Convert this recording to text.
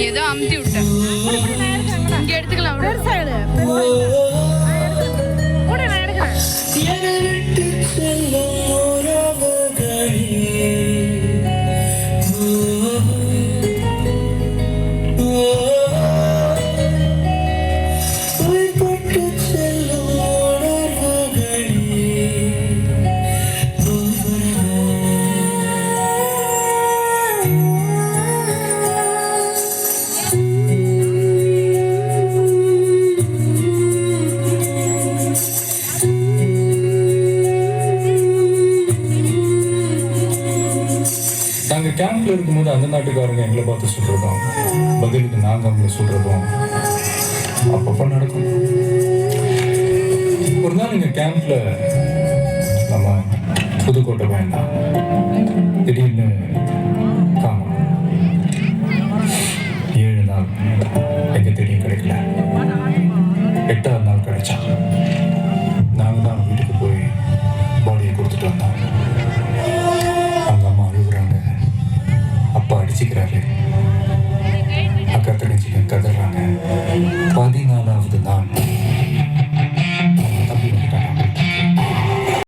ஏதோ அமுத்தி விட்டேன். இங்க எடுத்துக்கலாம். நாங்கள் கேம்ப்ல இருக்கும்போது அந்த நாட்டுக்காரங்க எங்களை பார்த்து சொல்றதும் பதிலுக்கு நாங்கள் அவங்களை சொல்றதும் அப்பப்போ நடக்கும். ஒரு நாள் எங்கள் கேம்ப்ல நம்ம புதுக்கோட்டை வேண்டாம் திடீர்னு